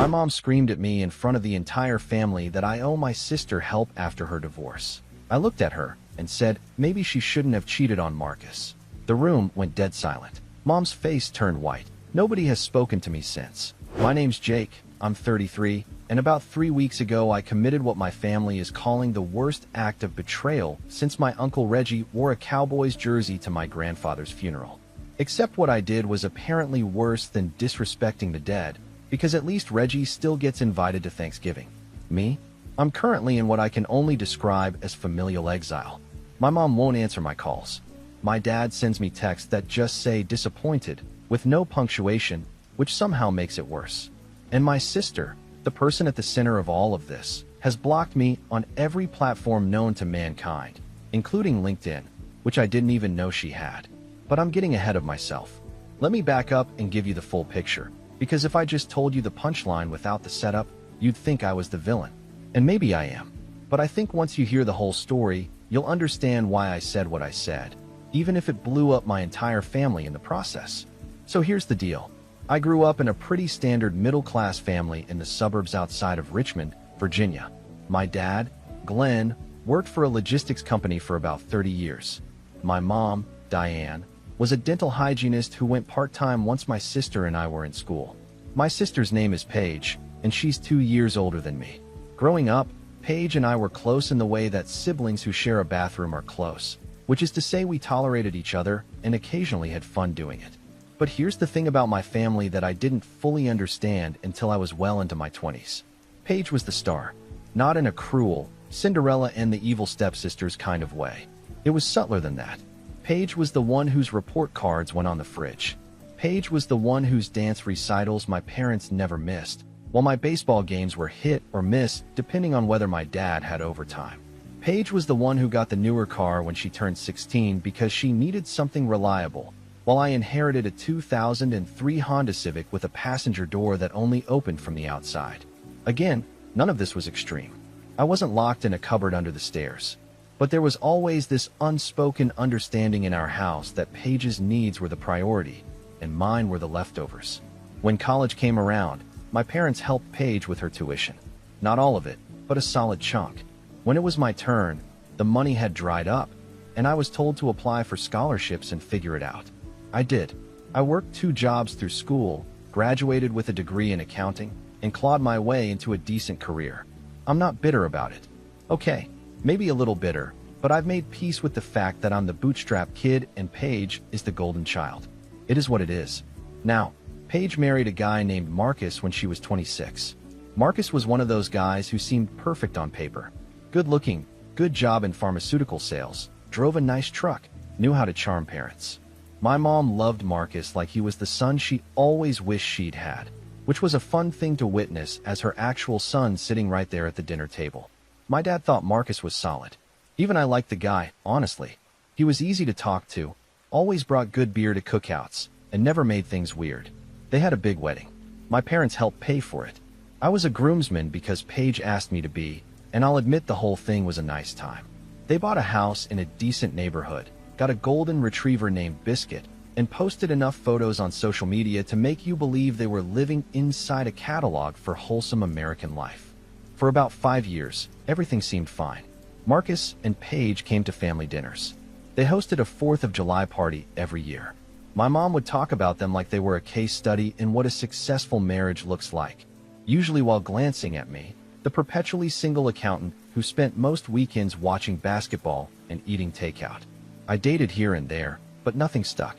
My mom screamed at me in front of the entire family that I owe my sister help after her divorce. I looked at her and said maybe she shouldn't have cheated on Marcus. The room went dead silent. Mom's face turned white. Nobody has spoken to me since. My name's Jake. I'm 33, and about 3 weeks ago I committed what my family is calling the worst act of betrayal since my Uncle Reggie wore a Cowboys jersey to my grandfather's funeral. Except what I did was apparently worse than disrespecting the dead, because at least Reggie still gets invited to Thanksgiving. Me? I'm currently in what I can only describe as familial exile. My mom won't answer my calls. My dad sends me texts that just say disappointed, with no punctuation, which somehow makes it worse. And my sister, the person at the center of all of this, has blocked me on every platform known to mankind, including LinkedIn, which I didn't even know she had. But I'm getting ahead of myself. Let me back up and give you the full picture, because if I just told you the punchline without the setup, you'd think I was the villain. And maybe I am. But I think once you hear the whole story, you'll understand why I said what I said, even if it blew up my entire family in the process. So here's the deal. I grew up in a pretty standard middle-class family in the suburbs outside of Richmond, Virginia. My dad, Glenn, worked for a logistics company for about 30 years. My mom, Diane, was a dental hygienist who went part-time once my sister and I were in school. My sister's name is Paige, and she's 2 years older than me. Growing up, Paige and I were close in the way that siblings who share a bathroom are close, which is to say we tolerated each other and occasionally had fun doing it. But here's the thing about my family that I didn't fully understand until I was well into my 20s. Paige was the star, not in a cruel, Cinderella and the evil stepsisters kind of way. It was subtler than that. Paige was the one whose report cards went on the fridge. Paige was the one whose dance recitals my parents never missed, while my baseball games were hit or miss depending on whether my dad had overtime. Paige was the one who got the newer car when she turned 16 because she needed something reliable, while I inherited a 2003 Honda Civic with a passenger door that only opened from the outside. Again, none of this was extreme. I wasn't locked in a cupboard under the stairs. But there was always this unspoken understanding in our house that Paige's needs were the priority, and mine were the leftovers. When college came around, my parents helped Paige with her tuition. Not all of it, but a solid chunk. When it was my turn, the money had dried up, and I was told to apply for scholarships and figure it out. I did. I worked 2 jobs through school, graduated with a degree in accounting, and clawed my way into a decent career. I'm not bitter about it. Okay, maybe a little bitter, but I've made peace with the fact that I'm the bootstrap kid and Paige is the golden child. It is what it is. Now, Paige married a guy named Marcus when she was 26. Marcus was one of those guys who seemed perfect on paper. Good looking, good job in pharmaceutical sales, drove a nice truck, knew how to charm parents. My mom loved Marcus like he was the son she always wished she'd had, which was a fun thing to witness as her actual son sitting right there at the dinner table. My dad thought Marcus was solid. Even I liked the guy, honestly. He was easy to talk to, always brought good beer to cookouts, and never made things weird. They had a big wedding. My parents helped pay for it. I was a groomsman because Paige asked me to be, and I'll admit the whole thing was a nice time. They bought a house in a decent neighborhood, got a golden retriever named Biscuit, and posted enough photos on social media to make you believe they were living inside a catalog for wholesome American life. For about 5 years, everything seemed fine. Marcus and Paige came to family dinners. They hosted a 4th of July party every year. My mom would talk about them like they were a case study in what a successful marriage looks like, usually while glancing at me, the perpetually single accountant who spent most weekends watching basketball and eating takeout. I dated here and there, but nothing stuck.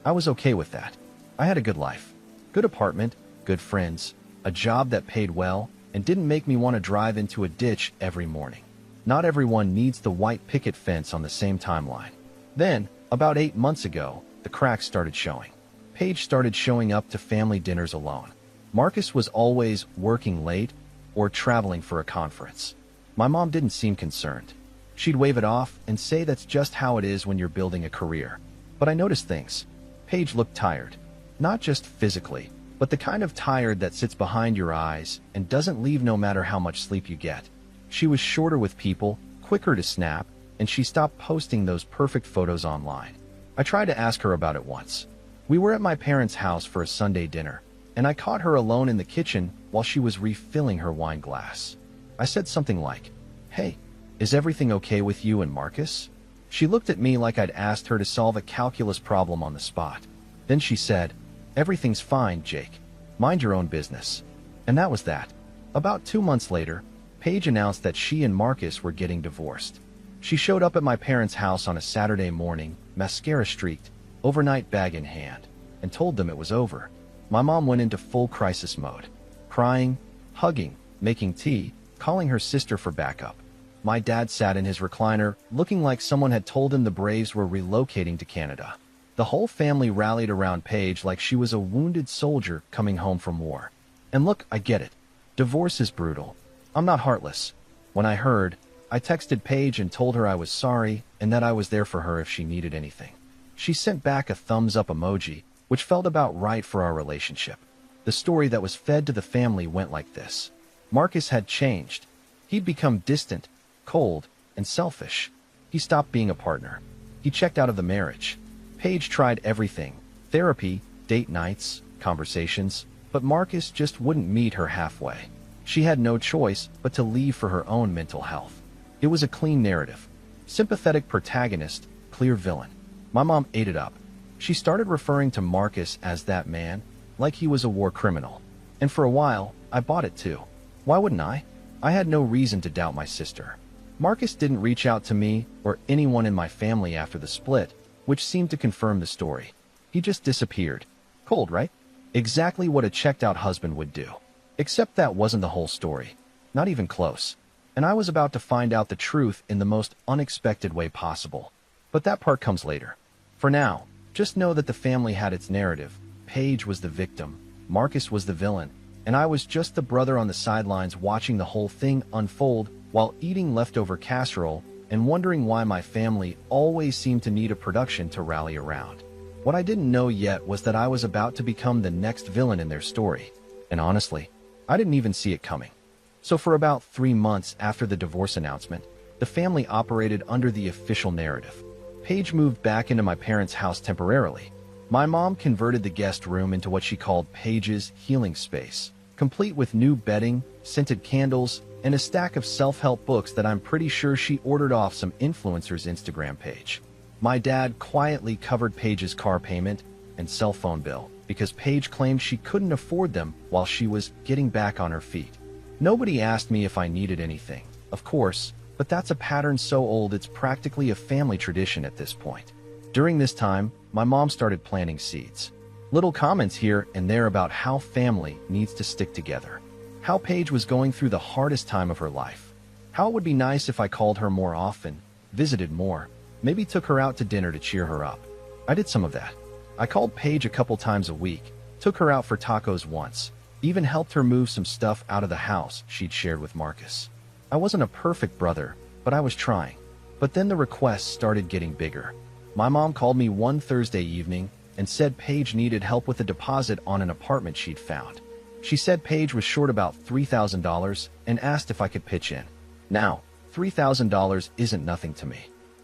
I was okay with that. I had a good life. Good apartment, good friends, a job that paid well, and didn't make me want to drive into a ditch every morning. Not everyone needs the white picket fence on the same timeline. Then, about 8 months ago, the cracks started showing. Paige started showing up to family dinners alone. Marcus was always working late or traveling for a conference. My mom didn't seem concerned. She'd wave it off and say that's just how it is when you're building a career. But I noticed things. Paige looked tired. Not just physically, but the kind of tired that sits behind your eyes and doesn't leave no matter how much sleep you get. She was shorter with people, quicker to snap, and she stopped posting those perfect photos online. I tried to ask her about it once. We were at my parents' house for a Sunday dinner, and I caught her alone in the kitchen while she was refilling her wine glass. I said something like, "Hey, is everything okay with you and Marcus?" She looked at me like I'd asked her to solve a calculus problem on the spot. Then she said, "Everything's fine, Jake. Mind your own business." And that was that. About 2 months later, Paige announced that she and Marcus were getting divorced. She showed up at my parents' house on a Saturday morning, mascara streaked, overnight bag in hand, and told them it was over. My mom went into full crisis mode, crying, hugging, making tea, calling her sister for backup. My dad sat in his recliner, looking like someone had told him the Braves were relocating to Canada. The whole family rallied around Paige like she was a wounded soldier coming home from war. And look, I get it. Divorce is brutal. I'm not heartless. When I heard, I texted Paige and told her I was sorry and that I was there for her if she needed anything. She sent back a thumbs up emoji, which felt about right for our relationship. The story that was fed to the family went like this. Marcus had changed. He'd become distant, cold, and selfish. He stopped being a partner. He checked out of the marriage. Paige tried everything, therapy, date nights, conversations, but Marcus just wouldn't meet her halfway. She had no choice but to leave for her own mental health. It was a clean narrative. Sympathetic protagonist, clear villain. My mom ate it up. She started referring to Marcus as that man, like he was a war criminal. And for a while, I bought it too. Why wouldn't I? I had no reason to doubt my sister. Marcus didn't reach out to me or anyone in my family after the split, which seemed to confirm the story. He just disappeared. Cold, right? Exactly what a checked-out husband would do. Except that wasn't the whole story. Not even close. And I was about to find out the truth in the most unexpected way possible. But that part comes later. For now, just know that the family had its narrative. Paige was the victim, Marcus was the villain, and I was just the brother on the sidelines watching the whole thing unfold while eating leftover casserole and wondering why my family always seemed to need a production to rally around. What I didn't know yet was that I was about to become the next villain in their story. And honestly, I didn't even see it coming. So for about 3 months after the divorce announcement, the family operated under the official narrative. Paige moved back into my parents' house temporarily. My mom converted the guest room into what she called Paige's healing space, complete with new bedding, scented candles, and a stack of self-help books that I'm pretty sure she ordered off some influencer's Instagram page. My dad quietly covered Paige's car payment and cell phone bill because Paige claimed she couldn't afford them while she was getting back on her feet. Nobody asked me if I needed anything, of course, but that's a pattern so old it's practically a family tradition at this point. During this time, my mom started planting seeds. Little comments here and there about how family needs to stick together. How Paige was going through the hardest time of her life. How it would be nice if I called her more often, visited more, maybe took her out to dinner to cheer her up. I did some of that. I called Paige a couple times a week, took her out for tacos once, even helped her move some stuff out of the house she'd shared with Marcus. I wasn't a perfect brother, but I was trying. But then the requests started getting bigger. My mom called me one Thursday evening and said Paige needed help with a deposit on an apartment she'd found. She said Paige was short about $3,000 and asked if I could pitch in. Now, $3,000 isn't nothing to me.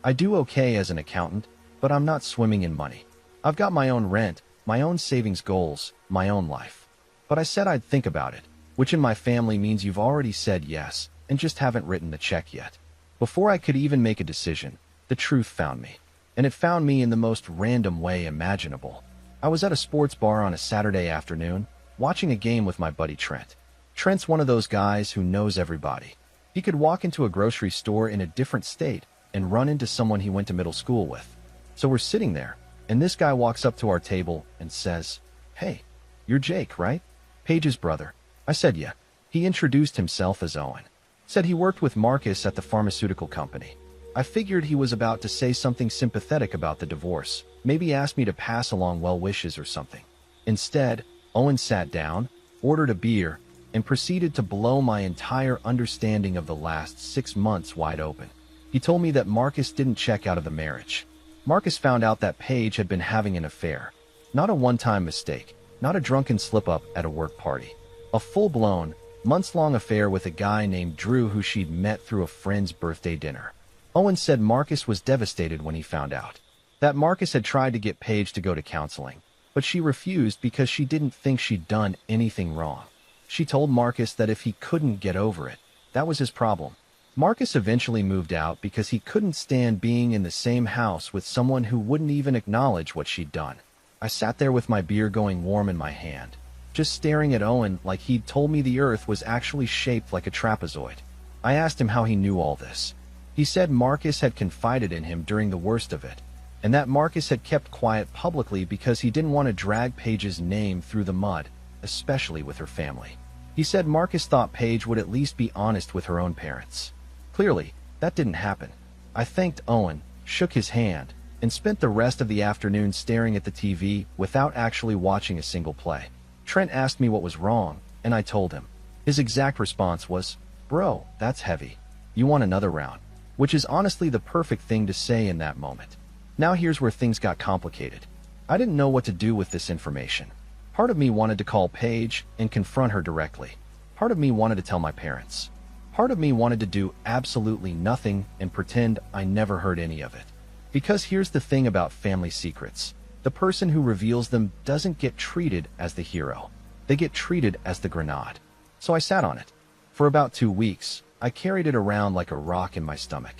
I do okay as an accountant, but I'm not swimming in money. I've got my own rent, my own savings goals, my own life. But I said I'd think about it, which in my family means you've already said yes and just haven't written the check yet. Before I could even make a decision, the truth found me. And it found me in the most random way imaginable. I was at a sports bar on a Saturday afternoon, watching a game with my buddy Trent. Trent's one of those guys who knows everybody. He could walk into a grocery store in a different state and run into someone he went to middle school with. So we're sitting there, and this guy walks up to our table and says, "Hey, you're Jake, right? Paige's brother." I said, "Yeah." He introduced himself as Owen. Said he worked with Marcus at the pharmaceutical company. I figured he was about to say something sympathetic about the divorce, maybe ask me to pass along well wishes or something. Instead, Owen sat down, ordered a beer, and proceeded to blow my entire understanding of the last 6 months wide open. He told me that Marcus didn't check out of the marriage. Marcus found out that Paige had been having an affair. Not a one-time mistake, not a drunken slip-up at a work party. A full-blown, months-long affair with a guy named Drew who she'd met through a friend's birthday dinner. Owen said Marcus was devastated when he found out. That Marcus had tried to get Paige to go to counseling, but she refused because she didn't think she'd done anything wrong. She told Marcus that if he couldn't get over it, that was his problem. Marcus eventually moved out because he couldn't stand being in the same house with someone who wouldn't even acknowledge what she'd done. I sat there with my beer going warm in my hand, just staring at Owen like he'd told me the earth was actually shaped like a trapezoid. I asked him how he knew all this. He said Marcus had confided in him during the worst of it, and that Marcus had kept quiet publicly because he didn't want to drag Paige's name through the mud, especially with her family. He said Marcus thought Paige would at least be honest with her own parents. Clearly, that didn't happen. I thanked Owen, shook his hand, and spent the rest of the afternoon staring at the TV without actually watching a single play. Trent asked me what was wrong, and I told him. His exact response was, "Bro, that's heavy. You want another round?" Which is honestly the perfect thing to say in that moment. Now here's where things got complicated. I didn't know what to do with this information. Part of me wanted to call Paige and confront her directly. Part of me wanted to tell my parents. Part of me wanted to do absolutely nothing and pretend I never heard any of it. Because here's the thing about family secrets. The person who reveals them doesn't get treated as the hero. They get treated as the grenade. So I sat on it. For about 2 weeks, I carried it around like a rock in my stomach.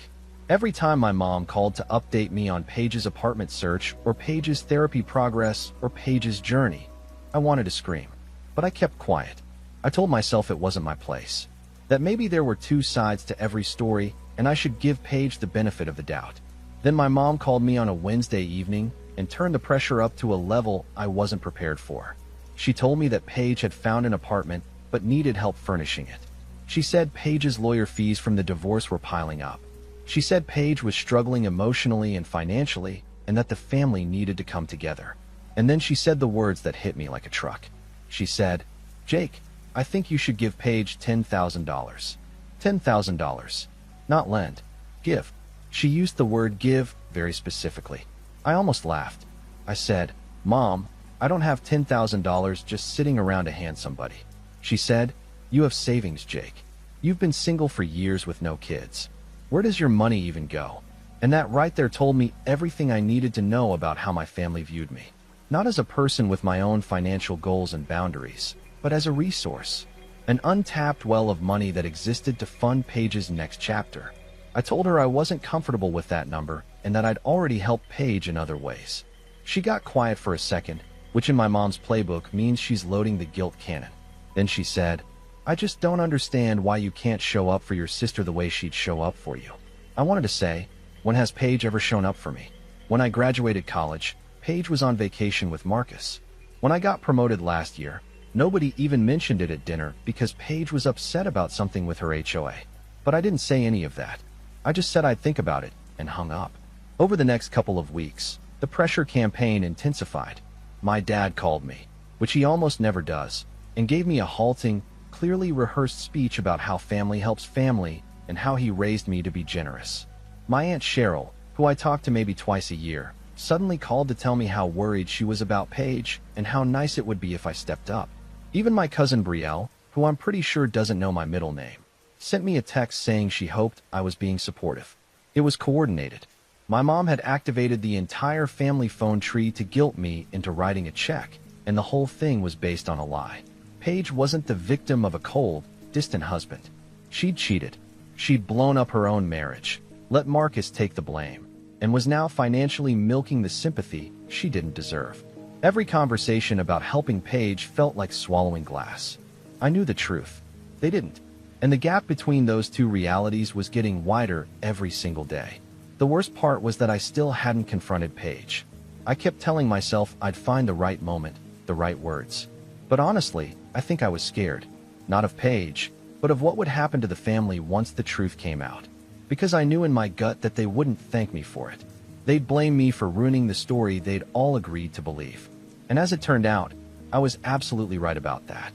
Every time my mom called to update me on Paige's apartment search or Paige's therapy progress or Paige's journey, I wanted to scream. But I kept quiet. I told myself it wasn't my place. That maybe there were two sides to every story and I should give Paige the benefit of the doubt. Then my mom called me on a Wednesday evening and turned the pressure up to a level I wasn't prepared for. She told me that Paige had found an apartment but needed help furnishing it. She said Paige's lawyer fees from the divorce were piling up. She said Paige was struggling emotionally and financially and that the family needed to come together. And then she said the words that hit me like a truck. She said, "Jake, I think you should give Paige $10,000. $10,000. Not lend. Give." She used the word give very specifically. I almost laughed. I said, "Mom, I don't have $10,000 just sitting around to hand somebody." She said, "You have savings, Jake. You've been single for years with no kids. Where does your money even go?" And that right there told me everything I needed to know about how my family viewed me. Not as a person with my own financial goals and boundaries, but as a resource. An untapped well of money that existed to fund Paige's next chapter. I told her I wasn't comfortable with that number and that I'd already helped Paige in other ways. She got quiet for a second, which in my mom's playbook means she's loading the guilt cannon. Then she said, "I just don't understand why you can't show up for your sister the way she'd show up for you." I wanted to say, when has Paige ever shown up for me? When I graduated college, Paige was on vacation with Marcus. When I got promoted last year, nobody even mentioned it at dinner because Paige was upset about something with her HOA. But I didn't say any of that. I just said I'd think about it and hung up. Over the next couple of weeks, the pressure campaign intensified. My dad called me, which he almost never does, and gave me a halting, clearly rehearsed speech about how family helps family and how he raised me to be generous. My Aunt Cheryl, who I talk to maybe twice a year, suddenly called to tell me how worried she was about Paige and how nice it would be if I stepped up. Even my cousin Brielle, who I'm pretty sure doesn't know my middle name, sent me a text saying she hoped I was being supportive. It was coordinated. My mom had activated the entire family phone tree to guilt me into writing a check, and the whole thing was based on a lie. Paige wasn't the victim of a cold, distant husband. She'd cheated. She'd blown up her own marriage, let Marcus take the blame, and was now financially milking the sympathy she didn't deserve. Every conversation about helping Paige felt like swallowing glass. I knew the truth. They didn't. And the gap between those two realities was getting wider every single day. The worst part was that I still hadn't confronted Paige. I kept telling myself I'd find the right moment, the right words. But honestly, I think I was scared. Not of Paige, but of what would happen to the family once the truth came out. Because I knew in my gut that they wouldn't thank me for it. They'd blame me for ruining the story they'd all agreed to believe. And as it turned out, I was absolutely right about that.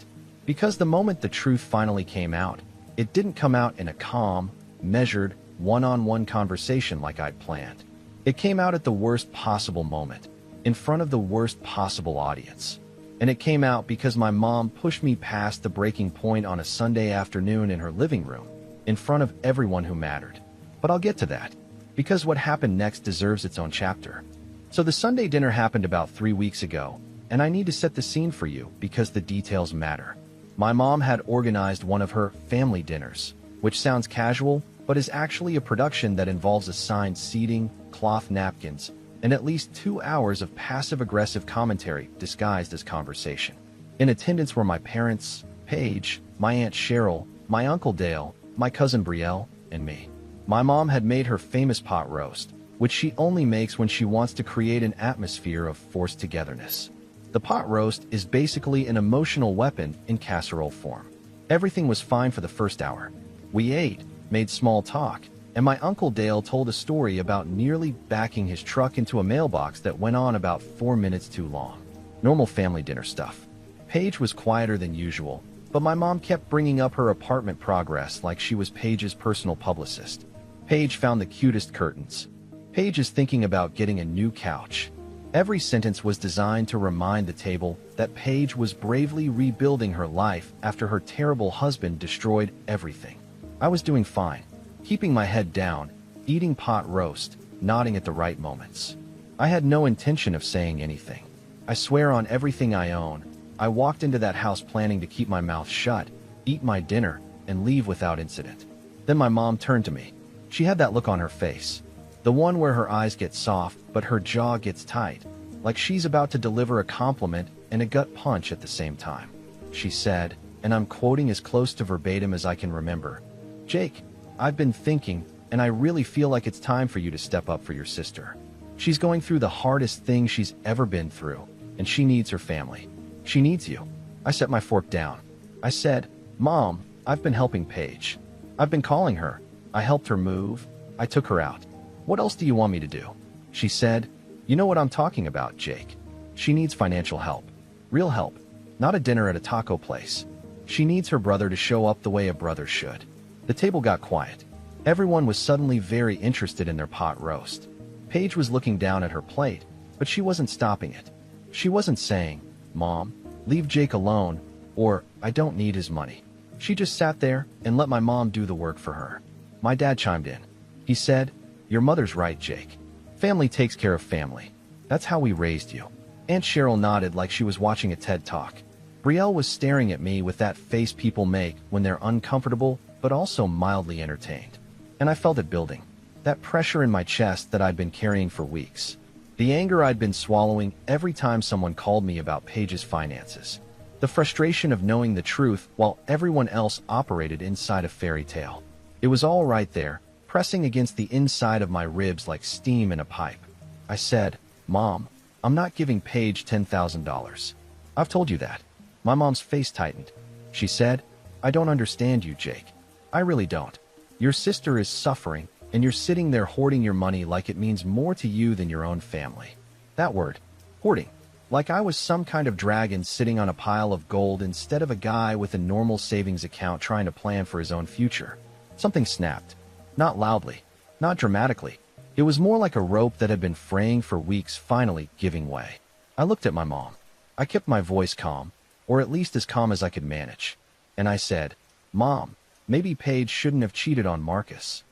Because the moment the truth finally came out, it didn't come out in a calm, measured, one-on-one conversation like I'd planned. It came out at the worst possible moment, in front of the worst possible audience. And it came out because my mom pushed me past the breaking point on a Sunday afternoon in her living room, in front of everyone who mattered. But I'll get to that, because what happened next deserves its own chapter. So the Sunday dinner happened about 3 weeks ago, and I need to set the scene for you because the details matter. My mom had organized one of her family dinners, which sounds casual, but is actually a production that involves assigned seating, cloth napkins, and at least 2 hours of passive-aggressive commentary disguised as conversation. In attendance were my parents, Paige, my Aunt Cheryl, my Uncle Dale, my cousin Brielle, and me. My mom had made her famous pot roast, which she only makes when she wants to create an atmosphere of forced togetherness. The pot roast is basically an emotional weapon in casserole form. Everything was fine for the first hour. We ate, made small talk, and my Uncle Dale told a story about nearly backing his truck into a mailbox that went on about 4 minutes too long. Normal family dinner stuff. Paige was quieter than usual, but my mom kept bringing up her apartment progress like she was Paige's personal publicist. Paige found the cutest curtains. Paige is thinking about getting a new couch. Every sentence was designed to remind the table that Paige was bravely rebuilding her life after her terrible husband destroyed everything. I was doing fine, keeping my head down, eating pot roast, nodding at the right moments. I had no intention of saying anything. I swear on everything I own, I walked into that house planning to keep my mouth shut, eat my dinner, and leave without incident. Then my mom turned to me. She had that look on her face. The one where her eyes get soft, but her jaw gets tight, like she's about to deliver a compliment and a gut punch at the same time. She said, and I'm quoting as close to verbatim as I can remember, "Jake, I've been thinking, and I really feel like it's time for you to step up for your sister. She's going through the hardest thing she's ever been through, and she needs her family. She needs you." I set my fork down. I said, "Mom, I've been helping Paige. I've been calling her. I helped her move. I took her out. What else do you want me to do?" She said, "You know what I'm talking about, Jake. She needs financial help. Real help. Not a dinner at a taco place. She needs her brother to show up the way a brother should." The table got quiet. Everyone was suddenly very interested in their pot roast. Paige was looking down at her plate, but she wasn't stopping it. She wasn't saying, "Mom, leave Jake alone," or "I don't need his money." She just sat there and let my mom do the work for her. My dad chimed in. He said, "Your mother's right, Jake. Family takes care of family. That's how we raised you." Aunt Cheryl nodded like she was watching a TED Talk. Brielle was staring at me with that face people make when they're uncomfortable but also mildly entertained. And I felt it building. That pressure in my chest that I'd been carrying for weeks. The anger I'd been swallowing every time someone called me about Paige's finances. The frustration of knowing the truth while everyone else operated inside a fairy tale. It was all right there, pressing against the inside of my ribs like steam in a pipe. I said, "Mom, I'm not giving Paige $10,000. I've told you that." My mom's face tightened. She said, "I don't understand you, Jake. I really don't. Your sister is suffering, and you're sitting there hoarding your money like it means more to you than your own family." That word, hoarding. Like I was some kind of dragon sitting on a pile of gold instead of a guy with a normal savings account trying to plan for his own future. Something snapped. Not loudly, not dramatically. It was more like a rope that had been fraying for weeks finally giving way. I looked at my mom. I kept my voice calm, or at least as calm as I could manage. And I said, "Mom, maybe Paige shouldn't have cheated on Marcus."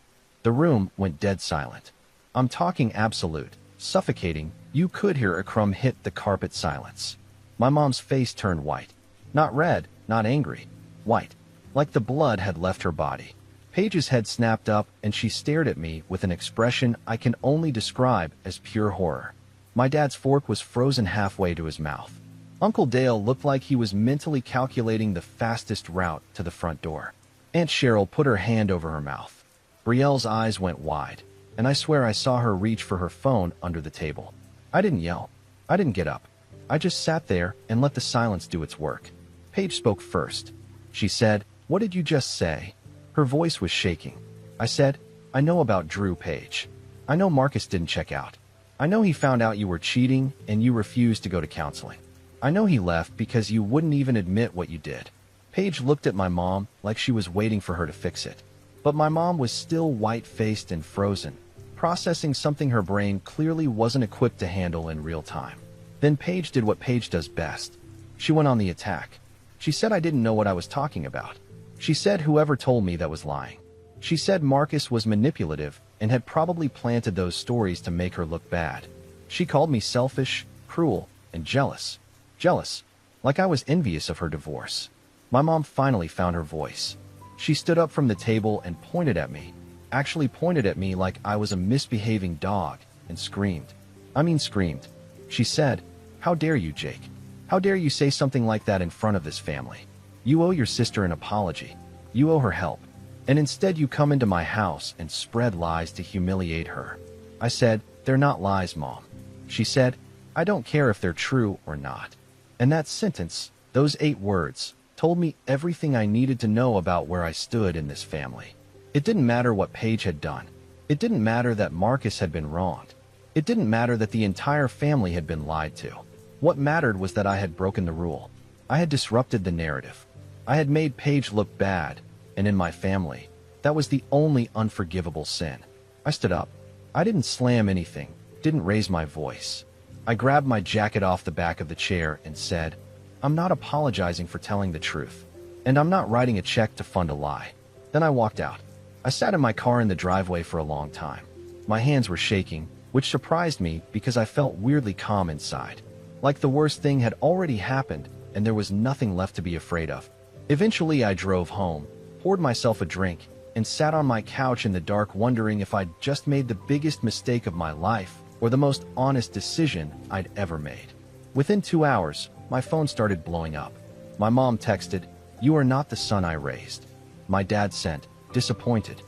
The room went dead silent. I'm talking absolute, suffocating, you could hear a crumb hit the carpet silence. My mom's face turned white. Not red, not angry. White. Like the blood had left her body. Paige's head snapped up and she stared at me with an expression I can only describe as pure horror. My dad's fork was frozen halfway to his mouth. Uncle Dale looked like he was mentally calculating the fastest route to the front door. Aunt Cheryl put her hand over her mouth. Brielle's eyes went wide, and I swear I saw her reach for her phone under the table. I didn't yell. I didn't get up. I just sat there and let the silence do its work. Paige spoke first. She said, "What did you just say?" Her voice was shaking. I said, "I know about Drew, Paige. I know Marcus didn't check out. I know he found out you were cheating and you refused to go to counseling. I know he left because you wouldn't even admit what you did." Paige looked at my mom like she was waiting for her to fix it. But my mom was still white-faced and frozen, processing something her brain clearly wasn't equipped to handle in real time. Then Paige did what Paige does best. She went on the attack. She said I didn't know what I was talking about. She said whoever told me that was lying. She said Marcus was manipulative and had probably planted those stories to make her look bad. She called me selfish, cruel, and jealous. Jealous. Like I was envious of her divorce. My mom finally found her voice. She stood up from the table and pointed at me, actually pointed at me like I was a misbehaving dog, and screamed. I mean screamed. She said, "How dare you, Jake? How dare you say something like that in front of this family? You owe your sister an apology. You owe her help. And instead you come into my house and spread lies to humiliate her." I said, "They're not lies, Mom." She said, "I don't care if they're true or not." And that sentence, those 8 words, told me everything I needed to know about where I stood in this family. It didn't matter what Paige had done. It didn't matter that Marcus had been wronged. It didn't matter that the entire family had been lied to. What mattered was that I had broken the rule. I had disrupted the narrative. I had made Paige look bad, and in my family, that was the only unforgivable sin. I stood up. I didn't slam anything, didn't raise my voice. I grabbed my jacket off the back of the chair and said, "I'm not apologizing for telling the truth, and I'm not writing a check to fund a lie." Then I walked out. I sat in my car in the driveway for a long time. My hands were shaking, which surprised me because I felt weirdly calm inside. Like the worst thing had already happened and there was nothing left to be afraid of. Eventually I drove home, poured myself a drink, and sat on my couch in the dark wondering if I'd just made the biggest mistake of my life or the most honest decision I'd ever made. Within 2 hours, my phone started blowing up. My mom texted, "You are not the son I raised." My dad sent, "Disappointed."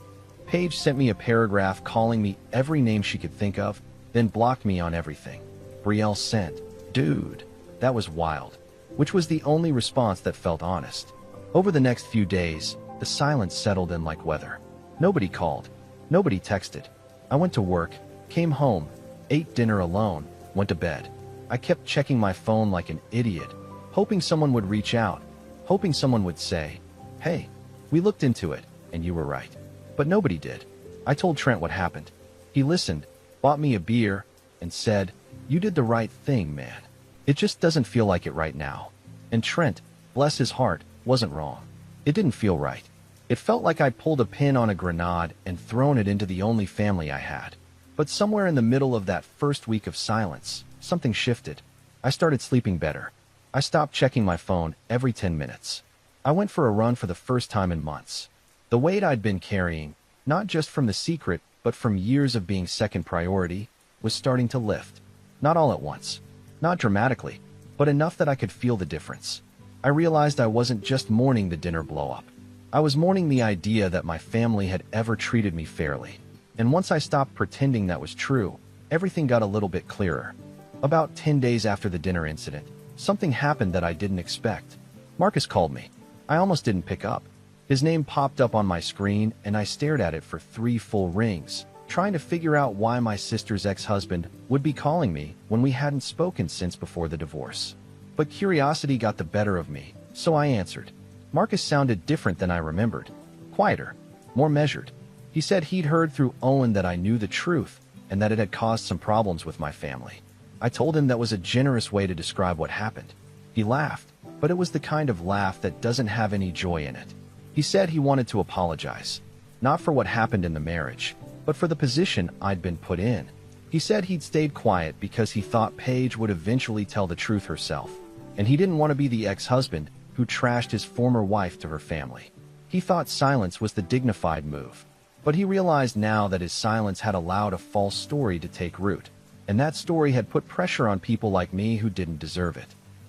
Paige sent me a paragraph calling me every name she could think of, then blocked me on everything. Brielle sent, "Dude, that was wild," which was the only response that felt honest. Over the next few days, the silence settled in like weather. Nobody called. Nobody texted. I went to work, came home, ate dinner alone, went to bed. I kept checking my phone like an idiot, hoping someone would reach out, hoping someone would say, "Hey, we looked into it, and you were right." But nobody did. I told Trent what happened. He listened, bought me a beer, and said, "You did the right thing, man. It just doesn't feel like it right now." And Trent, bless his heart, wasn't wrong. It didn't feel right. It felt like I'd pulled a pin on a grenade and thrown it into the only family I had. But somewhere in the middle of that first week of silence, something shifted. I started sleeping better. I stopped checking my phone every 10 minutes. I went for a run for the first time in months. The weight I'd been carrying, not just from the secret, but from years of being second priority, was starting to lift. Not all at once, not dramatically, but enough that I could feel the difference. I realized I wasn't just mourning the dinner blow-up. I was mourning the idea that my family had ever treated me fairly. And once I stopped pretending that was true, everything got a little bit clearer. About 10 days after the dinner incident, something happened that I didn't expect. Marcus called me. I almost didn't pick up. His name popped up on my screen, and I stared at it for 3 full rings, trying to figure out why my sister's ex-husband would be calling me when we hadn't spoken since before the divorce. But curiosity got the better of me, so I answered. Marcus sounded different than I remembered. Quieter, more measured. He said he'd heard through Owen that I knew the truth, and that it had caused some problems with my family. I told him that was a generous way to describe what happened. He laughed, but it was the kind of laugh that doesn't have any joy in it. He said he wanted to apologize, not for what happened in the marriage, but for the position I'd been put in. He said he'd stayed quiet because he thought Paige would eventually tell the truth herself, and he didn't want to be the ex-husband who trashed his former wife to her family. He thought silence was the dignified move, but he realized now that his silence had allowed a false story to take root, and that story had put pressure on people like me who didn't deserve it.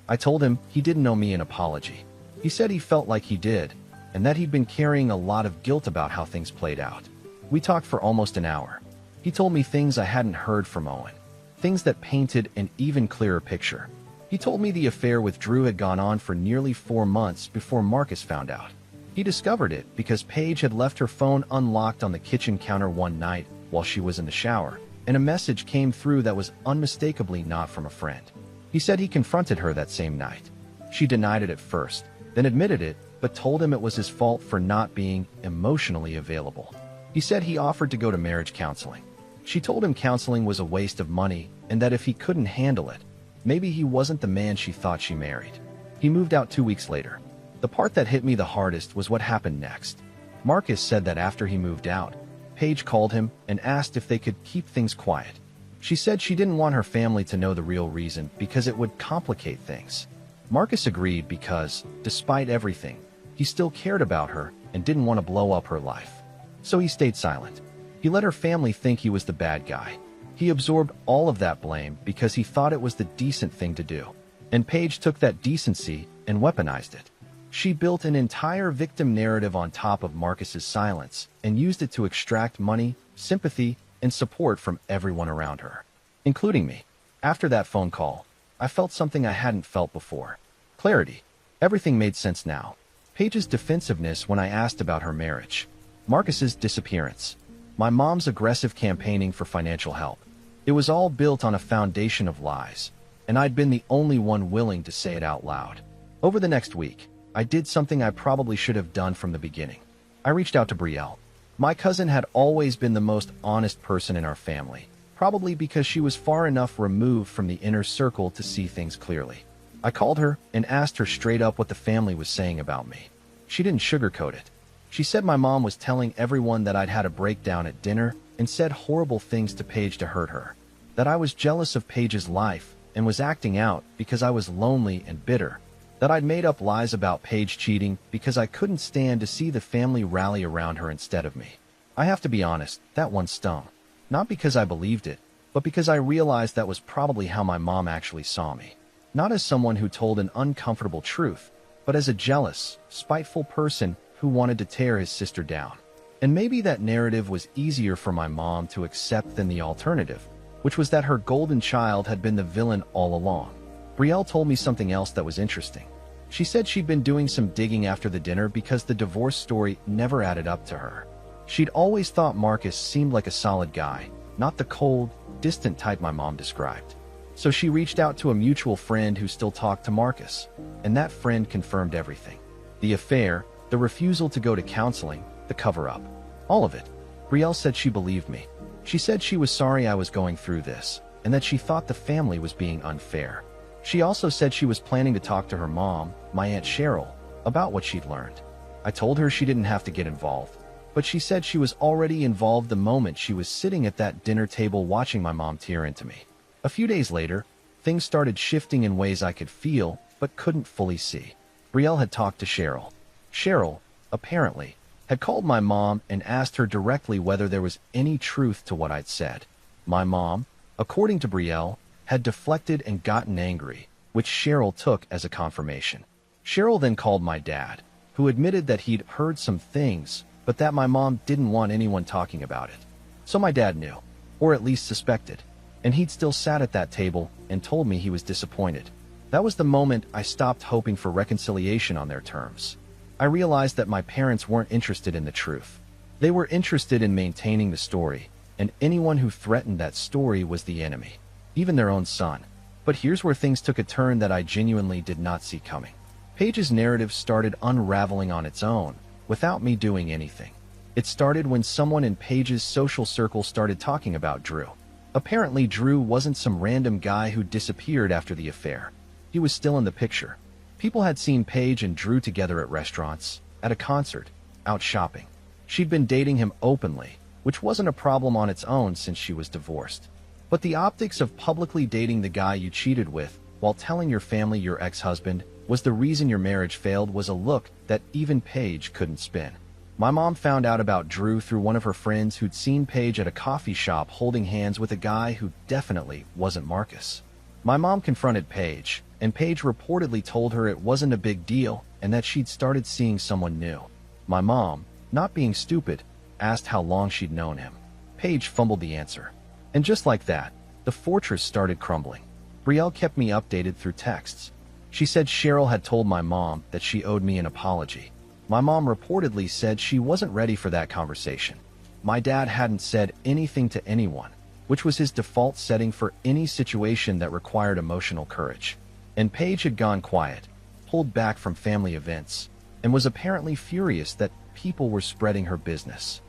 I told him he didn't owe me an apology. He said he felt like he did, and that he'd been carrying a lot of guilt about how things played out. We talked for almost an hour. He told me things I hadn't heard from Owen, things that painted an even clearer picture. He told me the affair with Drew had gone on for nearly 4 months before Marcus found out. He discovered it because Paige had left her phone unlocked on the kitchen counter one night while she was in the shower, and a message came through that was unmistakably not from a friend. He said he confronted her that same night. She denied it at first, then admitted it, but told him it was his fault for not being emotionally available. He said he offered to go to marriage counseling. She told him counseling was a waste of money and that if he couldn't handle it, maybe he wasn't the man she thought she married. He moved out 2 weeks later. The part that hit me the hardest was what happened next. Marcus said that after he moved out, Paige called him and asked if they could keep things quiet. She said she didn't want her family to know the real reason because it would complicate things. Marcus agreed because, despite everything, he still cared about her and didn't want to blow up her life. So he stayed silent. He let her family think he was the bad guy. He absorbed all of that blame because he thought it was the decent thing to do. And Paige took that decency and weaponized it. She built an entire victim narrative on top of Marcus's silence and used it to extract money, sympathy, and support from everyone around her, including me. After that phone call, I felt something I hadn't felt before. Clarity. Everything made sense now. Paige's defensiveness when I asked about her marriage. Marcus's disappearance. My mom's aggressive campaigning for financial help. It was all built on a foundation of lies, and I'd been the only one willing to say it out loud. Over the next week, I did something I probably should have done from the beginning. I reached out to Brielle. My cousin had always been the most honest person in our family, probably because she was far enough removed from the inner circle to see things clearly. I called her and asked her straight up what the family was saying about me. She didn't sugarcoat it. She said my mom was telling everyone that I'd had a breakdown at dinner and said horrible things to Paige to hurt her, that I was jealous of Paige's life and was acting out because I was lonely and bitter, that I'd made up lies about Paige cheating because I couldn't stand to see the family rally around her instead of me. I have to be honest, that one stung. Not because I believed it, but because I realized that was probably how my mom actually saw me. Not as someone who told an uncomfortable truth, but as a jealous, spiteful person who wanted to tear his sister down. And maybe that narrative was easier for my mom to accept than the alternative, which was that her golden child had been the villain all along. Brielle told me something else that was interesting. She said she'd been doing some digging after the dinner because the divorce story never added up to her. She'd always thought Marcus seemed like a solid guy, not the cold, distant type my mom described. So she reached out to a mutual friend who still talked to Marcus, and that friend confirmed everything. The affair, the refusal to go to counseling, the cover-up. All of it. Brielle said she believed me. She said she was sorry I was going through this, and that she thought the family was being unfair. She also said she was planning to talk to her mom, my Aunt Cheryl, about what she'd learned. I told her she didn't have to get involved, but she said she was already involved the moment she was sitting at that dinner table watching my mom tear into me. A few days later, things started shifting in ways I could feel, but couldn't fully see. Brielle had talked to Cheryl. Cheryl, apparently, had called my mom and asked her directly whether there was any truth to what I'd said. My mom, according to Brielle, had deflected and gotten angry, which Cheryl took as a confirmation. Cheryl then called my dad, who admitted that he'd heard some things, but that my mom didn't want anyone talking about it. So my dad knew, or at least suspected, and he'd still sat at that table and told me he was disappointed. That was the moment I stopped hoping for reconciliation on their terms. I realized that my parents weren't interested in the truth. They were interested in maintaining the story, and anyone who threatened that story was the enemy, even their own son. But here's where things took a turn that I genuinely did not see coming. Paige's narrative started unraveling on its own, without me doing anything. It started when someone in Paige's social circle started talking about Drew. Apparently, Drew wasn't some random guy who disappeared after the affair. He was still in the picture. People had seen Paige and Drew together at restaurants, at a concert, out shopping. She'd been dating him openly, which wasn't a problem on its own since she was divorced. But the optics of publicly dating the guy you cheated with while telling your family your ex-husband was the reason your marriage failed was a look that even Paige couldn't spin. My mom found out about Drew through one of her friends who'd seen Paige at a coffee shop holding hands with a guy who definitely wasn't Marcus. My mom confronted Paige, and Paige reportedly told her it wasn't a big deal and that she'd started seeing someone new. My mom, not being stupid, asked how long she'd known him. Paige fumbled the answer. And just like that, the fortress started crumbling. Brielle kept me updated through texts. She said Cheryl had told my mom that she owed me an apology. My mom reportedly said she wasn't ready for that conversation. My dad hadn't said anything to anyone, which was his default setting for any situation that required emotional courage. And Paige had gone quiet, pulled back from family events, and was apparently furious that people were spreading her business.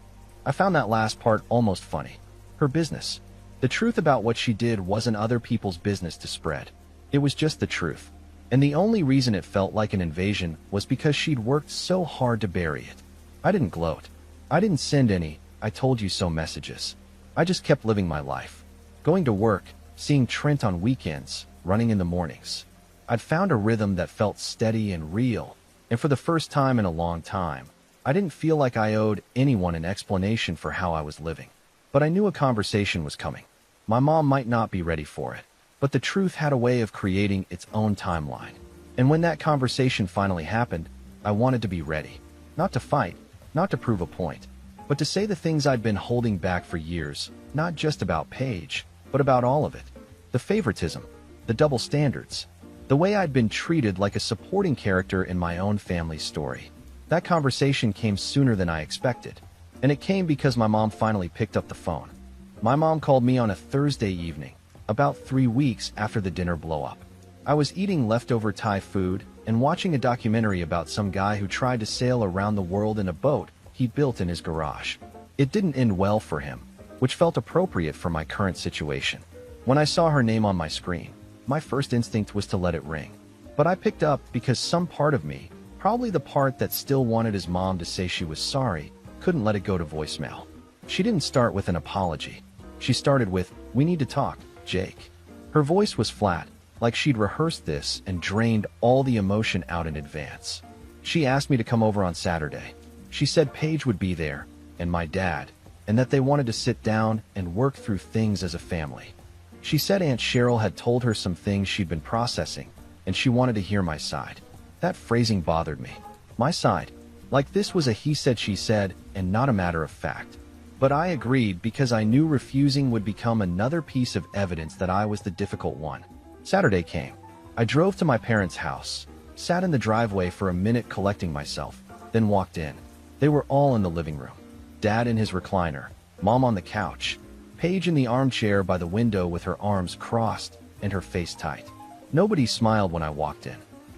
I found that last part almost funny. Her business. The truth about what she did wasn't other people's business to spread. It was just the truth. And the only reason it felt like an invasion was because she'd worked so hard to bury it. I didn't gloat. I didn't send any "I told you so" messages. I just kept living my life. Going to work, seeing Trent on weekends, running in the mornings. I'd found a rhythm that felt steady and real, and for the first time in a long time, I didn't feel like I owed anyone an explanation for how I was living. But I knew a conversation was coming. My mom might not be ready for it, but the truth had a way of creating its own timeline. And when that conversation finally happened, I wanted to be ready. Not to fight, not to prove a point, but to say the things I'd been holding back for years, not just about Paige, but about all of it. The favoritism, the double standards, the way I'd been treated like a supporting character in my own family's story. That conversation came sooner than I expected, and it came because my mom finally picked up the phone. My mom called me on a Thursday evening, about 3 weeks after the dinner blow-up. I was eating leftover Thai food and watching a documentary about some guy who tried to sail around the world in a boat he built in his garage. It didn't end well for him, which felt appropriate for my current situation. When I saw her name on my screen, my first instinct was to let it ring. But I picked up because some part of me, probably the part that still wanted his mom to say she was sorry, couldn't let it go to voicemail. She didn't start with an apology. She started with, "We need to talk, Jake." Her voice was flat, like she'd rehearsed this and drained all the emotion out in advance. She asked me to come over on Saturday. She said Paige would be there, and my dad, and that they wanted to sit down and work through things as a family. She said Aunt Cheryl had told her some things she'd been processing, and she wanted to hear my side. That phrasing bothered me. My side. Like this was a he said she said and not a matter of fact. But I agreed because I knew refusing would become another piece of evidence that I was the difficult one. Saturday came. I drove to my parents' house, sat in the driveway for a minute collecting myself, then walked in. They were all in the living room. Dad in his recliner, Mom on the couch, Paige in the armchair by the window with her arms crossed and her face tight. Nobody smiled when I walked in.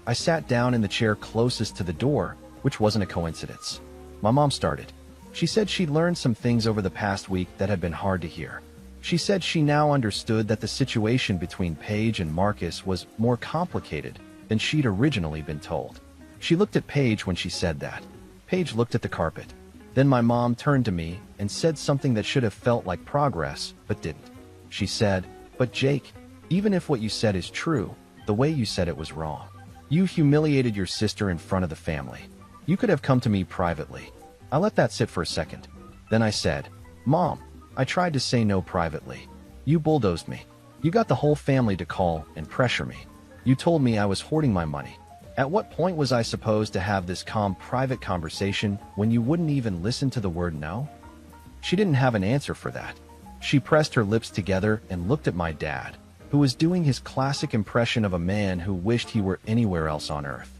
I sat down in the chair closest to the door, which wasn't a coincidence. My mom started. She said she'd learned some things over the past week that had been hard to hear. She said she now understood that the situation between Paige and Marcus was more complicated than she'd originally been told. She looked at Paige when she said that. Paige looked at the carpet. Then my mom turned to me and said something that should have felt like progress, but didn't. She said, "But Jake, even if what you said is true, the way you said it was wrong. You humiliated your sister in front of the family. You could have come to me privately." I let that sit for a second. Then I said, "Mom, I tried to say no privately. You bulldozed me. You got the whole family to call and pressure me. You told me I was hoarding my money. At what point was I supposed to have this calm private conversation when you wouldn't even listen to the word no?" She didn't have an answer for that. She pressed her lips together and looked at my dad, who was doing his classic impression of a man who wished he were anywhere else on earth.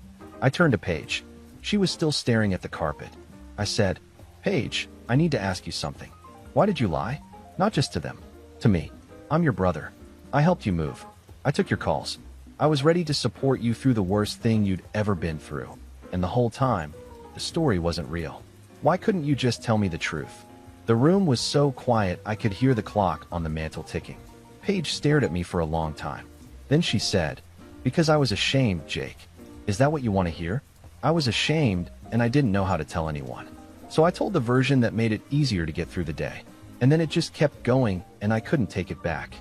I turned to Paige. She was still staring at the carpet. I said, "Paige, I need to ask you something. Why did you lie? Not just to them. To me. I'm your brother. I helped you move. I took your calls. I was ready to support you through the worst thing you'd ever been through. And the whole time, the story wasn't real. Why couldn't you just tell me the truth?" The room was so quiet I could hear the clock on the mantel ticking. Paige stared at me for a long time. Then she said, "Because I was ashamed, Jake." "Is that what you want to hear?" I was ashamed, and I didn't know how to tell anyone. So I told the version that made it easier to get through the day. And then it just kept going, and I couldn't take it back.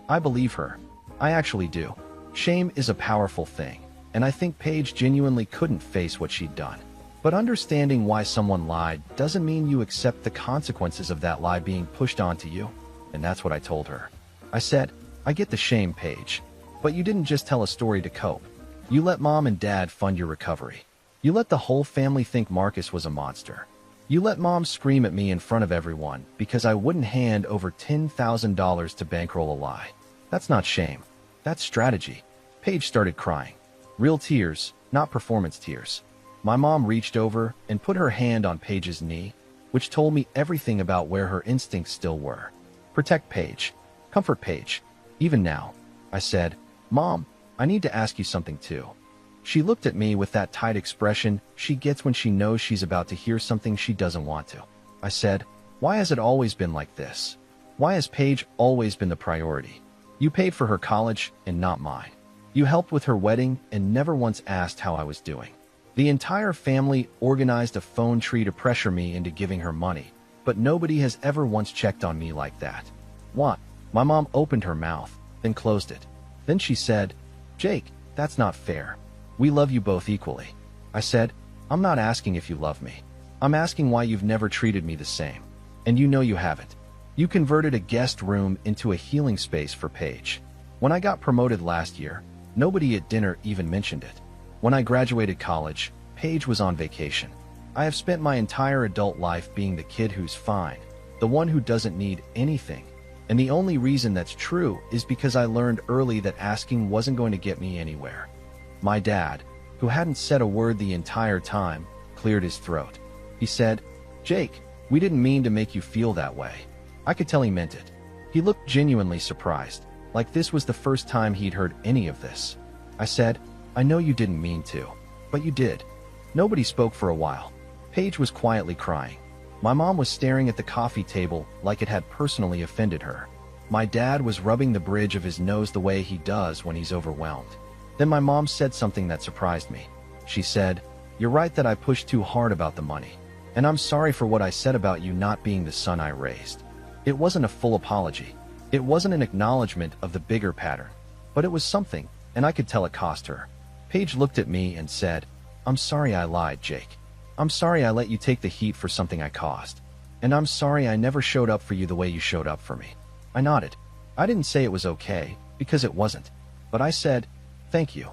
I believe her. I actually do. Shame is a powerful thing, and I think Paige genuinely couldn't face what she'd done. But understanding why someone lied doesn't mean you accept the consequences of that lie being pushed onto you. And that's what I told her. I said, "I get the shame, Paige, but you didn't just tell a story to cope. You let Mom and Dad fund your recovery. You let the whole family think Marcus was a monster. You let Mom scream at me in front of everyone because I wouldn't hand over $10,000 to bankroll a lie. That's not shame. That's strategy." Paige started crying. Real tears, not performance tears. My mom reached over and put her hand on Paige's knee, which told me everything about where her instincts still were. Protect Paige. Comfort Paige. Even now. I said, "Mom, I need to ask you something too." She looked at me with that tight expression she gets when she knows she's about to hear something she doesn't want to. I said, "Why has it always been like this? Why has Paige always been the priority? You paid for her college and not mine. You helped with her wedding and never once asked how I was doing. The entire family organized a phone tree to pressure me into giving her money, but nobody has ever once checked on me like that." "What?" My mom opened her mouth, then closed it. Then she said, "Jake, That's not fair. We love you both equally. I said, I'm not asking if you love me. I'm asking why you've never treated me the same. And you know you haven't. You converted a guest room into a healing space for Paige. When I got promoted last year, nobody at dinner even mentioned it. When I graduated college, Paige was on vacation. I have spent my entire adult life being the kid who's fine, the one who doesn't need anything. And the only reason that's true is because I learned early that asking wasn't going to get me anywhere. My dad, who hadn't said a word the entire time, cleared his throat. He said, "Jake, we didn't mean to make you feel that way." I could tell he meant it. He looked genuinely surprised, like this was the first time he'd heard any of this. I said, "I know you didn't mean to, but you did." Nobody spoke for a while. Paige was quietly crying. My mom was staring at the coffee table like it had personally offended her. My dad was rubbing the bridge of his nose the way he does when he's overwhelmed. Then my mom said something that surprised me. She said, "You're right that I pushed too hard about the money. And I'm sorry for what I said about you not being the son I raised." It wasn't a full apology. It wasn't an acknowledgement of the bigger pattern. But it was something, and I could tell it cost her. Paige looked at me and said, "I'm sorry I lied, Jake. I'm sorry I let you take the heat for something I caused. And I'm sorry I never showed up for you the way you showed up for me." I nodded. I didn't say it was okay, because it wasn't. But I said, "Thank you."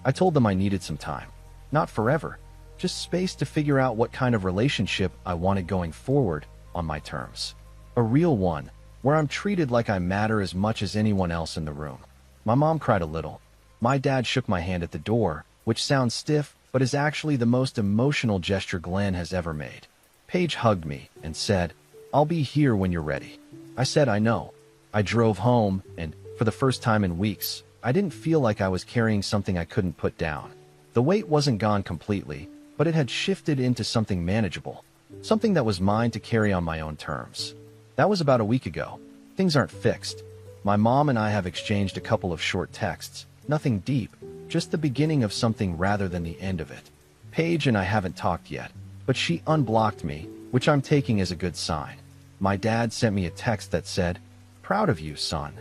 I told them I needed some time. Not forever, just space to figure out what kind of relationship I wanted going forward on my terms. A real one, where I'm treated like I matter as much as anyone else in the room. My mom cried a little. My dad shook my hand at the door, which sounds stiff, but is actually the most emotional gesture Glenn has ever made. Paige hugged me and said, "I'll be here when you're ready." I said, "I know." I drove home, and for the first time in weeks, I didn't feel like I was carrying something I couldn't put down. The weight wasn't gone completely, but it had shifted into something manageable, something that was mine to carry on my own terms. That was about a week ago. Things aren't fixed. My mom and I have exchanged a couple of short texts, nothing deep, just the beginning of something rather than the end of it. Paige and I haven't talked yet, but she unblocked me, which I'm taking as a good sign. My dad sent me a text that said, "Proud of you, son."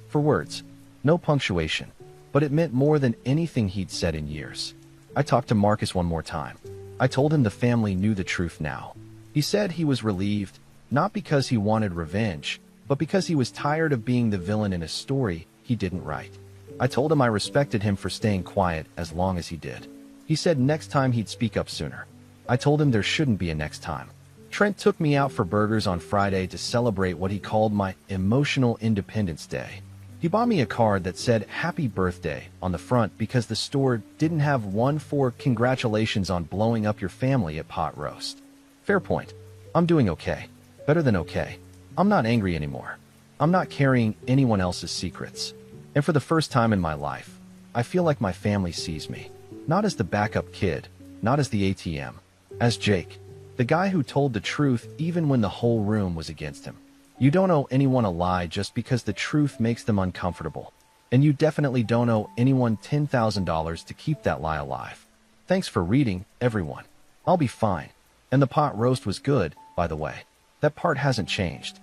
4 words. No punctuation, but it meant more than anything he'd said in years. I talked to Marcus one more time. I told him the family knew the truth now. He said he was relieved, not because he wanted revenge, but because he was tired of being the villain in a story he didn't write. I told him I respected him for staying quiet as long as he did. He said next time he'd speak up sooner. I told him there shouldn't be a next time. Trent took me out for burgers on Friday to celebrate what he called my emotional Independence Day. He bought me a card that said "Happy Birthday" on the front because the store didn't have one for "Congratulations on blowing up your family at pot roast." Fair point. I'm doing okay. Better than okay. I'm not angry anymore. I'm not carrying anyone else's secrets. And for the first time in my life, I feel like my family sees me. Not as the backup kid, not as the ATM. As Jake, the guy who told the truth even when the whole room was against him. You don't owe anyone a lie just because the truth makes them uncomfortable. And you definitely don't owe anyone $10,000 to keep that lie alive. Thanks for reading, everyone. I'll be fine. And the pot roast was good, by the way. That part hasn't changed.